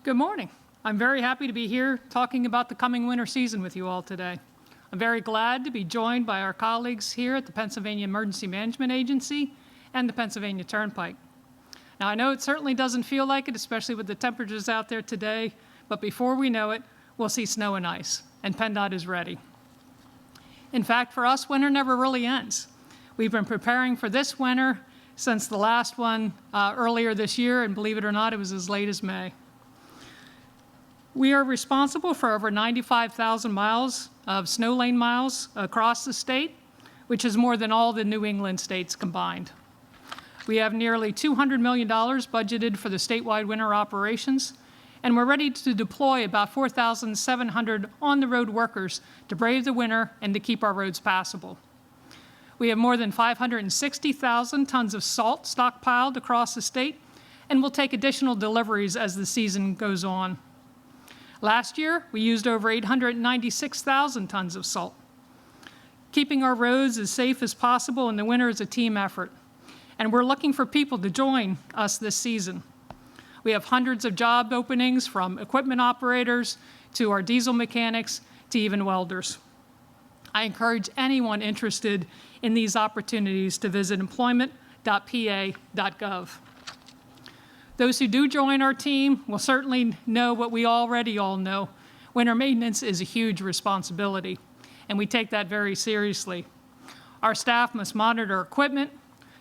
Good morning. I'm very happy to be here talking about the coming winter season with you all today. I'm very glad to be joined by our colleagues here at the Pennsylvania Emergency Management Agency and the Pennsylvania Turnpike. Now, I know it certainly doesn't feel like it, especially with the temperatures out there today, but before we know it, we'll see snow and ice, and PennDOT is ready. In fact, for us, winter never really ends. We've been preparing for this winter since the last one earlier this year, and believe it or not, it was as late as May. We are responsible for over 95,000 miles of snow lane miles across the state, which is more than all the New England states combined. We have nearly $200 million budgeted for the statewide winter operations, and we're ready to deploy about 4,700 on-the-road workers to brave the winter and to keep our roads passable. We have more than 560,000 tons of salt stockpiled across the state, and we'll take additional deliveries as the season goes on. Last year, we used over 896,000 tons of salt. Keeping our roads as safe as possible in the winter is a team effort, and we're looking for people to join us this season. We have hundreds of job openings, from equipment operators to our diesel mechanics to even welders. I encourage anyone interested in these opportunities to visit employment.pa.gov. Those who do join our team will certainly know what we already all know. Winter maintenance is a huge responsibility, and we take that very seriously. Our staff must monitor equipment,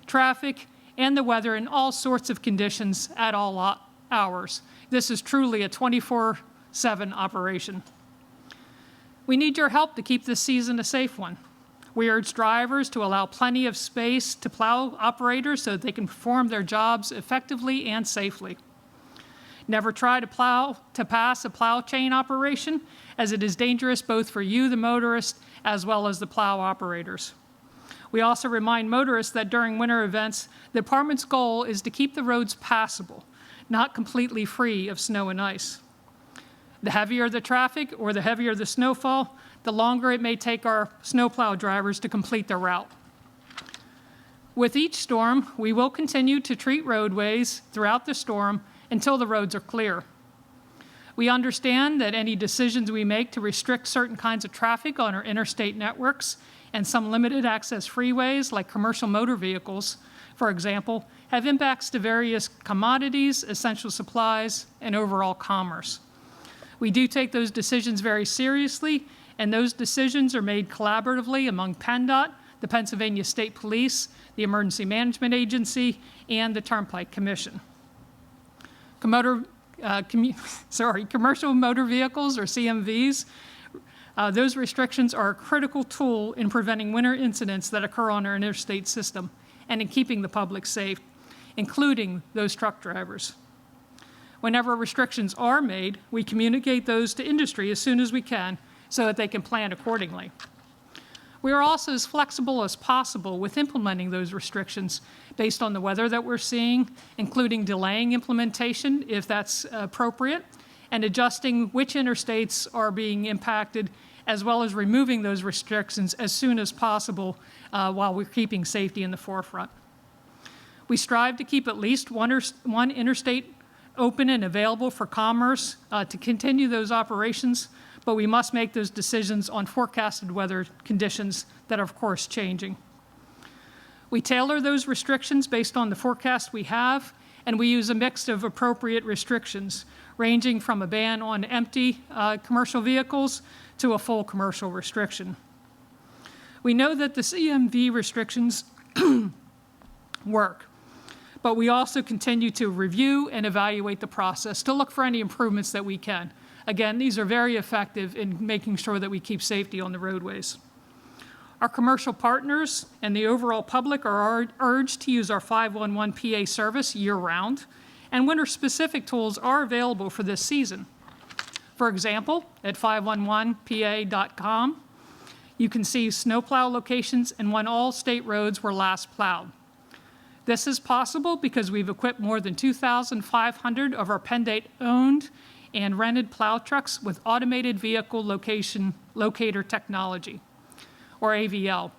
traffic, and the weather in all sorts of conditions at all hours. This is truly a 24/7 operation. We need your help to keep this season a safe one. We urge drivers to allow plenty of space to plow operators so that they can perform their jobs effectively and safely. Never try to pass a plow chain operation, as it is dangerous both for you, the motorist, as well as the plow operators. We also remind motorists that during winter events, the department's goal is to keep the roads passable, not completely free of snow and ice. The heavier the traffic or the heavier the snowfall, the longer it may take our snowplow drivers to complete their route. With each storm, we will continue to treat roadways throughout the storm until the roads are clear. We understand that any decisions we make to restrict certain kinds of traffic on our interstate networks and some limited access freeways, like commercial motor vehicles, for example, have impacts to various commodities, essential supplies, and overall commerce. We do take those decisions very seriously, and those decisions are made collaboratively among PennDOT, the Pennsylvania State Police, the Emergency Management Agency, and the Turnpike Commission. Commercial motor vehicles, or CMVs, those restrictions are a critical tool in preventing winter incidents that occur on our interstate system and in keeping the public safe, including those truck drivers. Whenever restrictions are made, we communicate those to industry as soon as we can so that they can plan accordingly. We are also as flexible as possible with implementing those restrictions based on the weather that we're seeing, including delaying implementation if that's appropriate, and adjusting which interstates are being impacted, as well as removing those restrictions as soon as possible while we're keeping safety in the forefront. We strive to keep at least one interstate open and available for commerce to continue those operations, but we must make those decisions on forecasted weather conditions that are, of course, changing. We tailor those restrictions based on the forecast we have, and we use a mix of appropriate restrictions, ranging from a ban on empty commercial vehicles to a full commercial restriction. We know that the CMV restrictions work, but we also continue to review and evaluate the process to look for any improvements that we can. Again, these are very effective in making sure that we keep safety on the roadways. Our commercial partners and the overall public are urged to use our 511 PA service year-round, and winter-specific tools are available for this season. For example, at 511pa.com, you can see snowplow locations and when all state roads were last plowed. This is possible because we've equipped more than 2,500 of our PennDOT owned and rented plow trucks with automated vehicle locator technology, or AVL.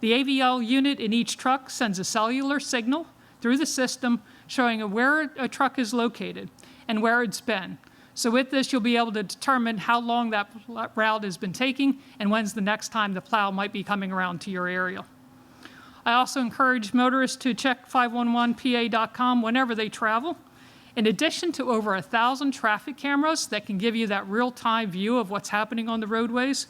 The AVL unit in each truck sends a cellular signal through the system showing where a truck is located, and where it's been. So with this, you'll be able to determine how long that route has been taking and when's the next time the plow might be coming around to your area. I also encourage motorists to check 511pa.com whenever they travel. In addition to over 1,000 traffic cameras that can give you that real-time view of what's happening on the roadways,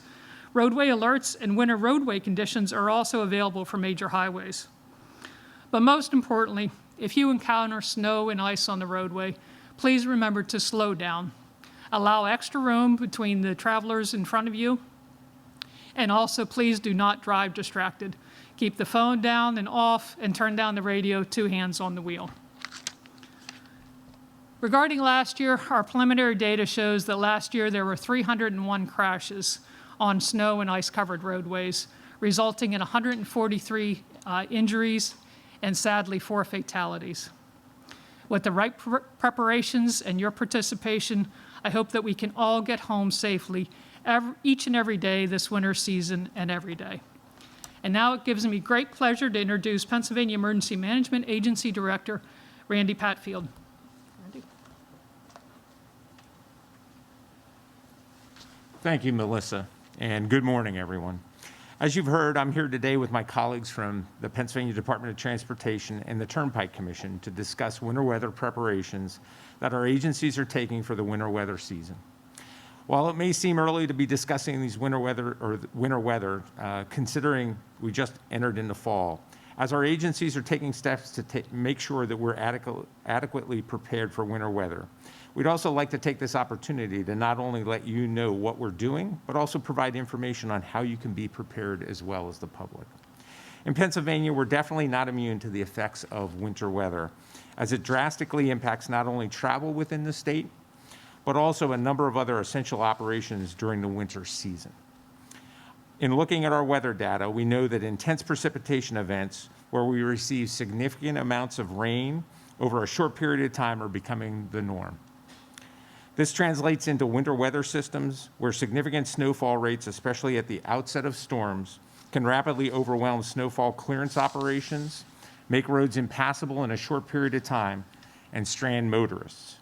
roadway alerts and winter roadway conditions are also available for major highways. But most importantly, if you encounter snow and ice on the roadway, please remember to slow down. Allow extra room between the travelers in front of you, and also please do not drive distracted. Keep the phone down and off and turn down the radio, 2 hands on the wheel. Regarding last year, our preliminary data shows that last year there were 301 crashes on snow and ice-covered roadways, resulting in 143 injuries and sadly 4 fatalities. With the right preparations and your participation, I hope that we can all get home safely each and every day this winter season and every day. And now it gives me great pleasure to introduce Pennsylvania Emergency Management Agency Director, Randy Patfield. Randy. Thank you, Melissa, and good morning, everyone. As you've heard, I'm here today with my colleagues from the Pennsylvania Department of Transportation and the Turnpike Commission to discuss winter weather preparations that our agencies are taking for the winter weather season. While it may seem early to be discussing these winter weather, considering we just entered into fall, as our agencies are taking steps to make sure that we're adequately prepared for winter weather, we'd also like to take this opportunity to not only let you know what we're doing, but also provide information on how you can be prepared as well as the public. In Pennsylvania, we're definitely not immune to the effects of winter weather, as it drastically impacts not only travel within the state, but also a number of other essential operations during the winter season. In looking at our weather data, we know that intense precipitation events where we receive significant amounts of rain over a short period of time are becoming the norm. This translates into winter weather systems where significant snowfall rates, especially at the outset of storms, can rapidly overwhelm snowfall clearance operations, make roads impassable in a short period of time, and strand motorists.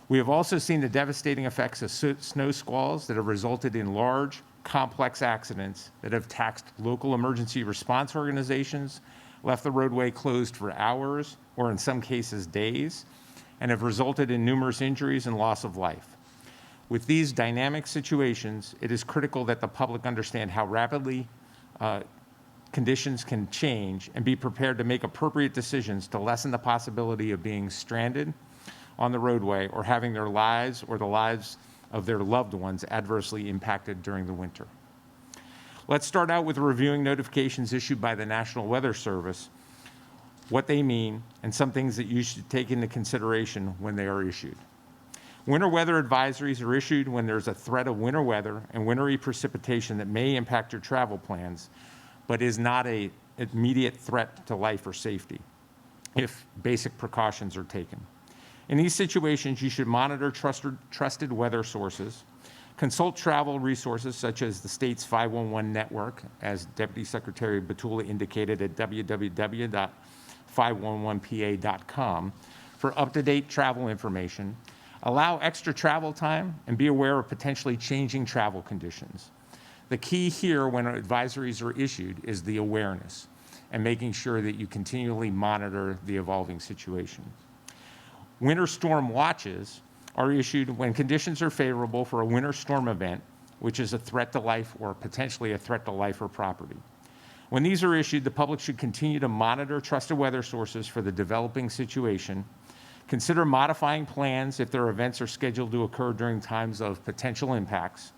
We have also seen the devastating effects of snow squalls that have resulted in large, complex accidents that have taxed local emergency response organizations, left the roadway closed for hours, or in some cases days, and have resulted in numerous injuries and loss of life. With these dynamic situations, it is critical that the public understand how rapidly conditions can change and be prepared to make appropriate decisions to lessen the possibility of being stranded on the roadway or having their lives or the lives of their loved ones adversely impacted during the winter. Let's start out with reviewing notifications issued by the National Weather Service, what they mean, and some things that you should take into consideration when they are issued. Winter weather advisories are issued when there's a threat of winter weather and wintry precipitation that may impact your travel plans, but is not an immediate threat to life or safety if basic precautions are taken. In these situations, you should monitor trusted weather sources, consult travel resources such as the state's 511 network, as Deputy Secretary Batula indicated at www.511pa.com for up-to-date travel information, allow extra travel time, and be aware of potentially changing travel conditions. The key here when advisories are issued is the awareness and making sure that you continually monitor the evolving situation. Winter storm watches are issued when conditions are favorable for a winter storm event, which is a threat to life or potentially a threat to life or property. When these are issued, the public should continue to monitor trusted weather sources for the developing situation, consider modifying plans if their events are scheduled to occur during times of potential impacts,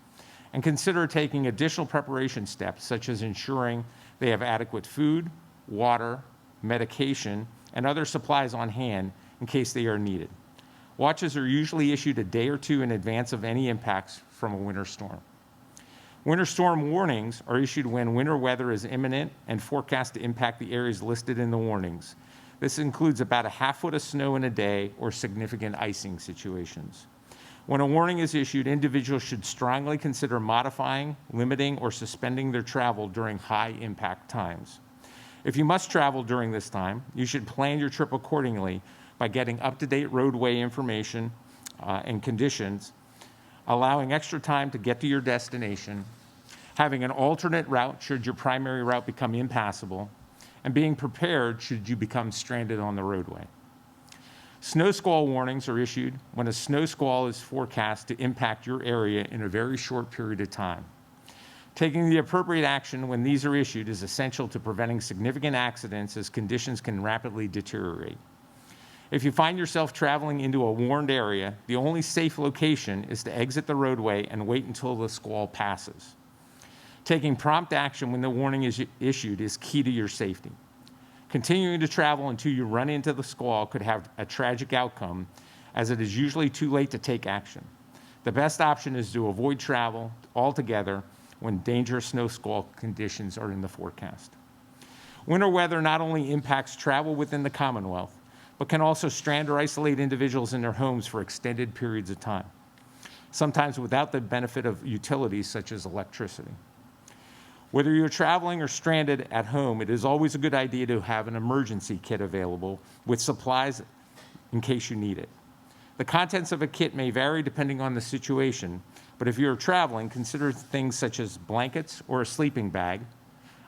and consider taking additional preparation steps such as ensuring they have adequate food, water, medication, and other supplies on hand in case they are needed. Watches are usually issued a day or two in advance of any impacts from a winter storm. Winter storm warnings are issued when winter weather is imminent and forecast to impact the areas listed in the warnings. This includes about a half foot of snow in a day or significant icing situations. When a warning is issued, individuals should strongly consider modifying, limiting, or suspending their travel during high impact times. If you must travel during this time, you should plan your trip accordingly by getting up-to-date roadway information and conditions, allowing extra time to get to your destination, having an alternate route should your primary route become impassable, and being prepared should you become stranded on the roadway. Snow squall warnings are issued when a snow squall is forecast to impact your area in a very short period of time. Taking the appropriate action when these are issued is essential to preventing significant accidents as conditions can rapidly deteriorate. If you find yourself traveling into a warned area, the only safe location is to exit the roadway and wait until the squall passes. Taking prompt action when the warning is issued is key to your safety. Continuing to travel until you run into the squall could have a tragic outcome, as it is usually too late to take action. The best option is to avoid travel altogether when dangerous snow squall conditions are in the forecast. Winter weather not only impacts travel within the Commonwealth, but can also strand or isolate individuals in their homes for extended periods of time, sometimes without the benefit of utilities such as electricity. Whether you're traveling or stranded at home, it is always a good idea to have an emergency kit available with supplies in case you need it. The contents of a kit may vary depending on the situation, but if you're traveling, consider things such as blankets or a sleeping bag,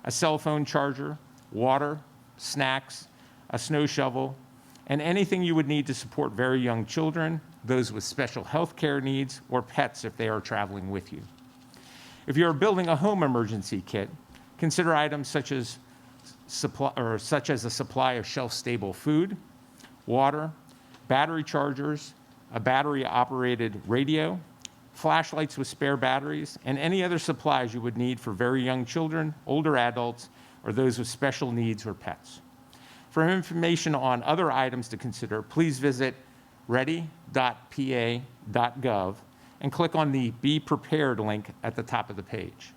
a cell phone charger, water, snacks, a snow shovel, and anything you would need to support very young children, those with special health care needs, or pets if they are traveling with you. If you are building a home emergency kit, consider items such as a supply of shelf-stable food, water, battery chargers, a battery-operated radio, flashlights with spare batteries, and any other supplies you would need for very young children, older adults, or those with special needs or pets. For information on other items to consider, please visit ready.pa.gov and click on the Be Prepared link at the top of the page.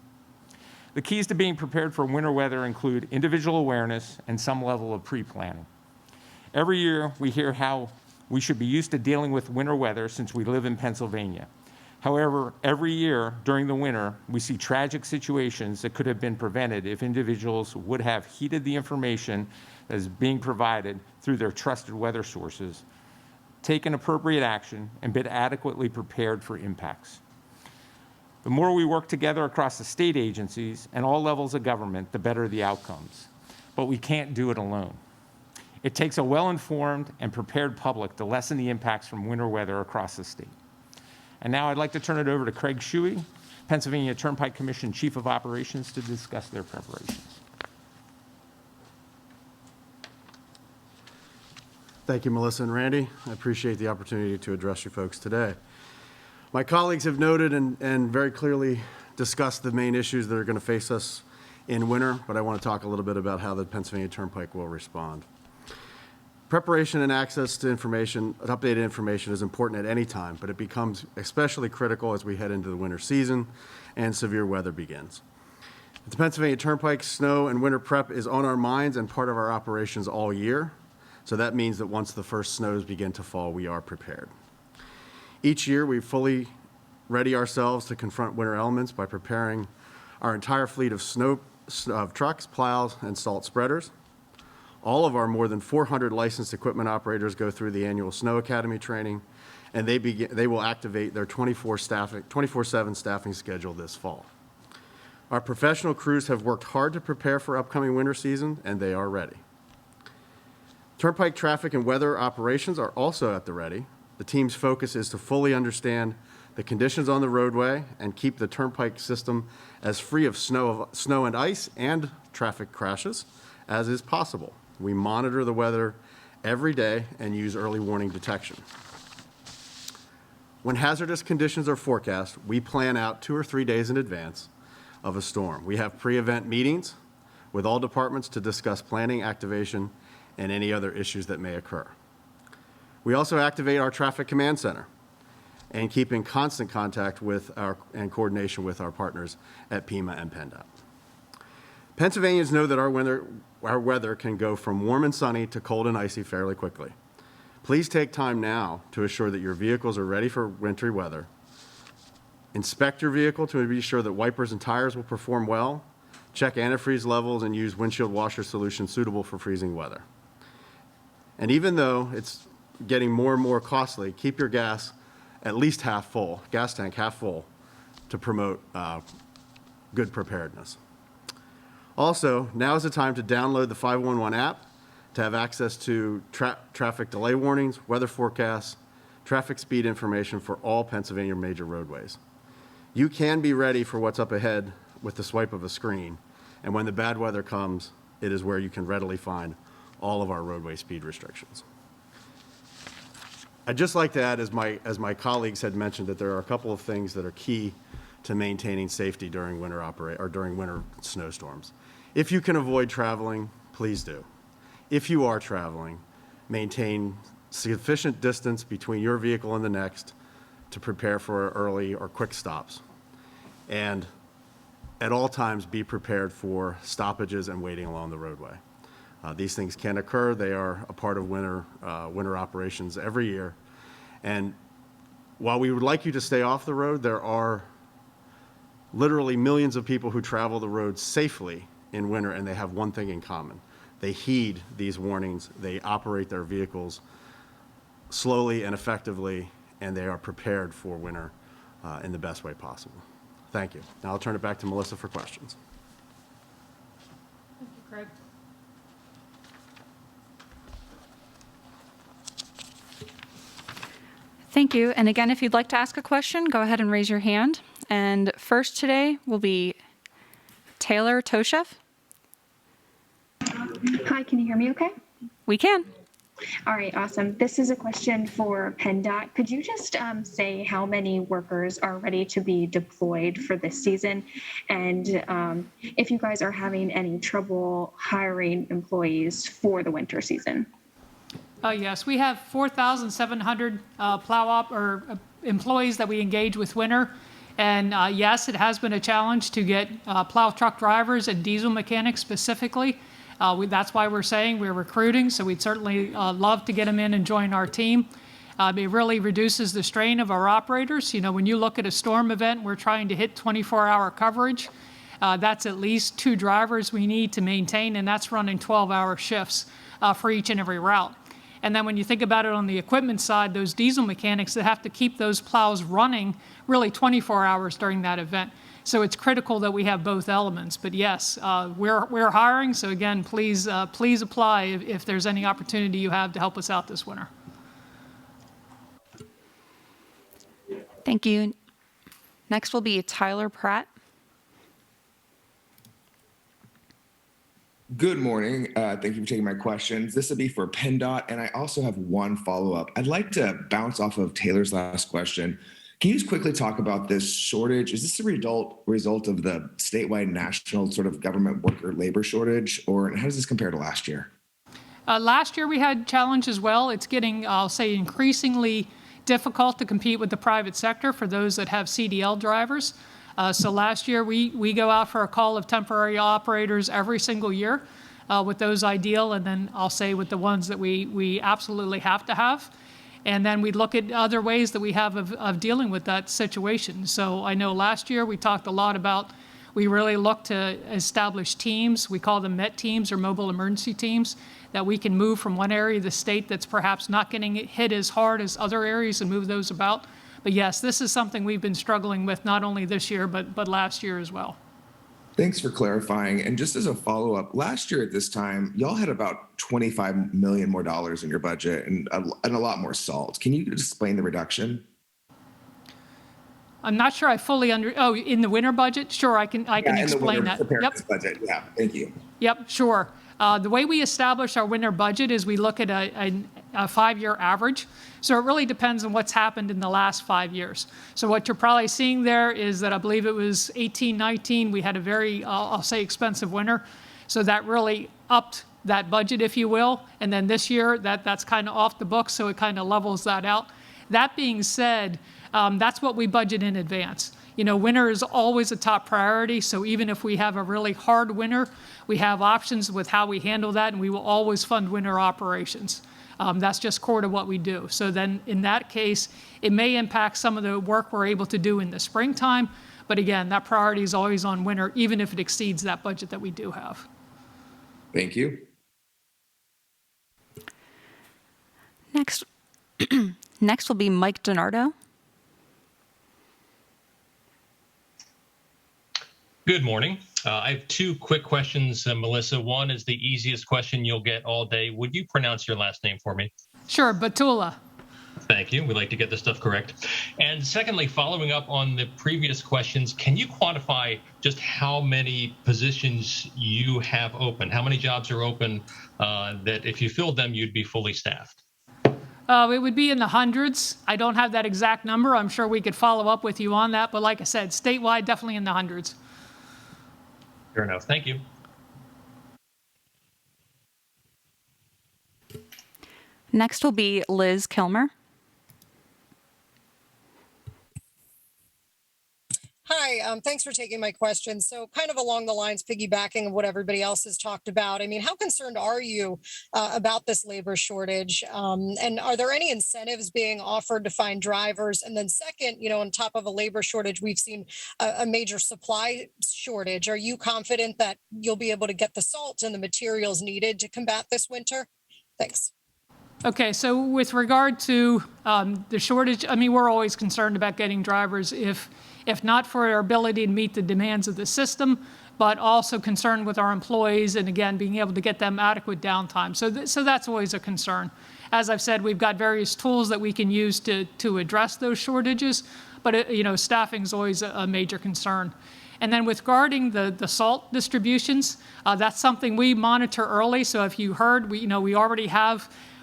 The keys to being prepared for winter weather include individual awareness and some level of pre-planning. Every year, we hear how we should be used to dealing with winter weather since we live in Pennsylvania. However, every year during the winter, we see tragic situations that could have been prevented if individuals would have heeded the information that is being provided through their trusted weather sources, taken appropriate action, and been adequately prepared for impacts. The more we work together across the state agencies and all levels of government, the better the outcomes. But we can't do it alone. It takes a well-informed and prepared public to lessen the impacts from winter weather across the state. And now I'd like to turn it over to Craig Shuey, Pennsylvania Turnpike Commission Chief of Operations, to discuss their preparations. Thank you, Melissa and Randy. I appreciate the opportunity to address you folks today. My colleagues have noted and very clearly discussed the main issues that are going to face us in winter, but I want to talk a little bit about how the Pennsylvania Turnpike will respond. Preparation and access to information, updated information, is important at any time, but it becomes especially critical as we head into the winter season and severe weather begins. At the Pennsylvania Turnpike, snow and winter prep is on our minds and part of our operations all year. So that means that once the first snows begin to fall, we are prepared. Each year, we fully ready ourselves to confront winter elements by preparing our entire fleet of trucks, plows, and salt spreaders. All of our more than 400 licensed equipment operators go through the annual Snow Academy training, and they will activate their 24/7 staffing schedule this fall. Our professional crews have worked hard to prepare for upcoming winter season, and they are ready. Turnpike traffic and weather operations are also at the ready. The team's focus is to fully understand the conditions on the roadway and keep the turnpike system as free of snow and ice and traffic crashes as is possible. We monitor the weather every day and use early warning detection. When hazardous conditions are forecast, we plan out 2 or 3 days in advance of a storm. We have pre-event meetings with all departments to discuss planning, activation, and any other issues that may occur. We also activate our traffic command center and keep in constant contact with and coordination with our partners at PEMA and PennDOT. Pennsylvanians know that our weather can go from warm and sunny to cold and icy fairly quickly. Please take time now to assure that your vehicles are ready for wintry weather. Inspect your vehicle to be sure that wipers and tires will perform well. Check antifreeze levels and use windshield washer solutions suitable for freezing weather. And even though it's getting more and more costly, keep your gas at least half full, gas tank half full, to promote good preparedness. Also, now is the time to download the 511 app to have access to traffic delay warnings, weather forecasts, traffic speed information for all Pennsylvania major roadways. You can be ready for what's up ahead with the swipe of a screen, and when the bad weather comes, it is where you can readily find all of our roadway speed restrictions. I'd just like to add, as my colleagues had mentioned, that there are a couple of things that are key to maintaining safety during winter snowstorms. If you can avoid traveling, please do. If you are traveling, maintain sufficient distance between your vehicle and the next to prepare for early or quick stops. And at all times, be prepared for stoppages and waiting along the roadway. These things can occur. They are a part of winter operations every year. And while we would like you to stay off the road, there are literally millions of people who travel the road safely in winter, and they have one thing in common. They heed these warnings. They operate their vehicles slowly and effectively, and they are prepared for winter in the best way possible. Thank you. Now I'll turn it back to Melissa for questions. Thank you, Craig. Thank you. And again, if you'd like to ask a question, go ahead and raise your hand. And first today will be Taylor Toshev. Hi, can you hear me okay? We can. All right, awesome. This is a question for PennDOT. Could you just say how many workers are ready to be deployed for this season? And if you guys are having any trouble hiring employees for the winter season? Yes, we have 4,700 employees that we engage with winter. And yes, it has been a challenge to get plow truck drivers and diesel mechanics specifically. That's why we're saying we're recruiting, so we'd certainly love to get them in and join our team. It really reduces the strain of our operators. You know, when you look at a storm event, we're trying to hit 24-hour coverage. That's at least 2 drivers we need to maintain, and that's running 12-hour shifts for each and every route. And then when you think about it on the equipment side, those diesel mechanics that have to keep those plows running really 24 hours during that event. So it's critical that we have both elements. But yes, we're hiring. So again, please apply if there's any opportunity you have to help us out this winter. Thank you. Next will be Tyler Pratt. Good morning. Thank you for taking my questions. This will be for PennDOT, and I also have one follow-up. I'd like to bounce off of Taylor's last question. Can you just quickly talk about this shortage? Is this a result of the statewide national sort of government worker labor shortage, or how does this compare to last year? Last year we had challenge as well. It's getting, I'll say, increasingly difficult to compete with the private sector for those that have CDL drivers. So last year, we go out for a call of temporary operators every single year with those ideal, and then I'll say with the ones that we absolutely have to have. And then we look at other ways that we have of dealing with that situation. So I know last year we talked a lot about, we really look to establish teams. We call them MET teams or mobile emergency teams, that we can move from one area of the state that's perhaps not getting hit as hard as other areas and move those about. But yes, this is something we've been struggling with not only this year, but last year as well. Thanks for clarifying. And just as a follow-up, last year at this time, y'all had about $25 million more in your budget and a lot more salt. Can you explain the reduction? I'm not sure I fully in the winter budget? Sure, I can explain that. Yep. Budget. Yeah, thank you. Yep, sure. The way we establish our winter budget is we look at a 5-year average. So it really depends on what's happened in the last 5 years. So what you're probably seeing there is that I believe it was 18, 19, we had a very, I'll say, expensive winter. So that really upped that budget, if you will. And then this year, that's kind of off the books, so it kind of levels that out. That being said, that's what we budget in advance. You know, winter is always a top priority, so even if we have a really hard winter, we have options with how we handle that, and we will always fund winter operations. That's just core to what we do. So then in that case, it may impact some of the work we're able to do in the springtime, but again, that priority is always on winter, even if it exceeds that budget that we do have. Thank you. Next will be Mike DiNardo. Good morning. I have two quick questions, Melissa. One is the easiest question you'll get all day. Would you pronounce your last name for me? Sure, Batula. Thank you. We like to get this stuff correct. And secondly, following up on the previous questions, can you quantify just how many positions you have open? How many jobs are open that if you filled them, you'd be fully staffed? It would be in the hundreds. I don't have that exact number. I'm sure we could follow up with you on that. But like I said, statewide, definitely in the hundreds. Fair enough. Thank you. Next will be Liz Kilmer. Hi, thanks for taking my question. So kind of along the lines, piggybacking of what everybody else has talked about. I mean, how concerned are you about this labor shortage? And are there any incentives being offered to find drivers? And then second, on top of a labor shortage, we've seen a major supply shortage. Are you confident that you'll be able to get the salt and the materials needed to combat this winter? Thanks. Okay, so with regard to the shortage, I mean, we're always concerned about getting drivers if not for our ability to meet the demands of the system, but also concerned with our employees and again, being able to get them adequate downtime. So that's always a concern. As I've said, we've got various tools that we can use to address those shortages, but staffing is always a major concern. And then with regarding the salt distributions, that's something we monitor early. So if you heard, we already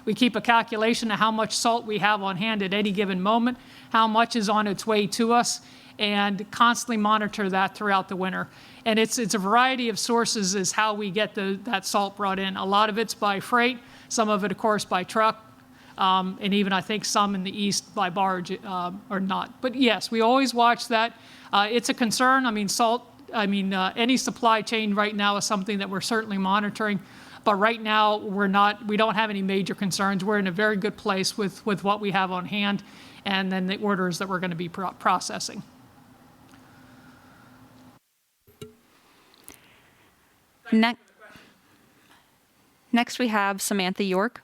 we keep a calculation of how much salt we have on hand at any given moment, how much is on its way to us, and constantly monitor that throughout the winter. And it's a variety of sources is how we get that salt brought in. A lot of it's by freight, some of it, of course, by truck, and even I think some in the east by barge or not. But yes, we always watch that. It's a concern. I mean, any supply chain right now is something that we're certainly monitoring. But right now, we don't have any major concerns. We're in a very good place with what we have on hand and then the orders that we're going to be processing. Next, we have Samantha York.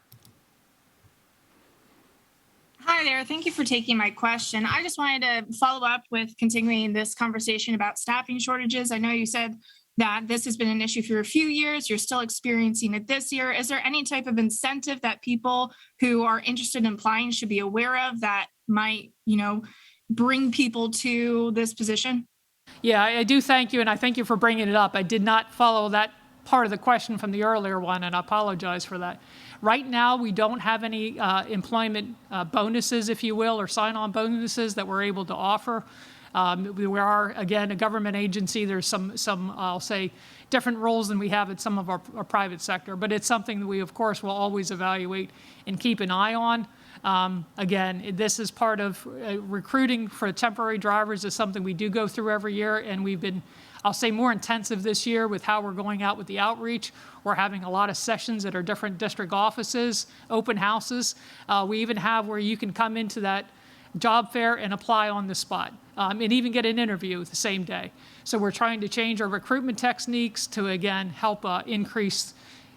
Hi there. Thank you for taking my question. I just wanted to follow up with continuing this conversation about staffing shortages. I know you said that this has been an issue for a few years. You're still experiencing it this year. Is there any type of incentive that people who are interested in applying should be aware of that might, bring people to this position? Yeah, I do thank you, and I thank you for bringing it up. I did not follow that part of the question from the earlier one, and I apologize for that. Right now, we don't have any employment bonuses, if you will, or sign-on bonuses that we're able to offer. We are, again, a government agency. There's some I'll say, different rules than we have at some of our private sector, but it's something that we, of course, will always evaluate and keep an eye on. Again, this is part of recruiting for temporary drivers is something we do go through every year, and we've been, I'll say, more intensive this year with how we're going out with the outreach. We're having a lot of sessions at our different district offices, open houses. We even have where you can come into that job fair and apply on the spot, and even get an interview the same day. So we're trying to change our recruitment techniques to, again, help increase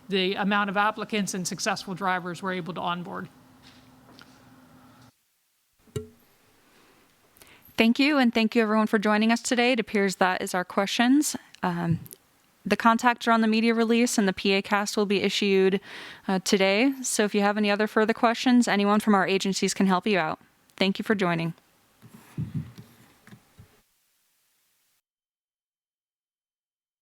the amount of applicants and successful drivers we're able to onboard. Thank you, and thank you everyone for joining us today. It appears that is our questions. The contacts are on the media release, and the PA cast will be issued today. So if you have any other further questions, anyone from our agencies can help you out. Thank you for joining.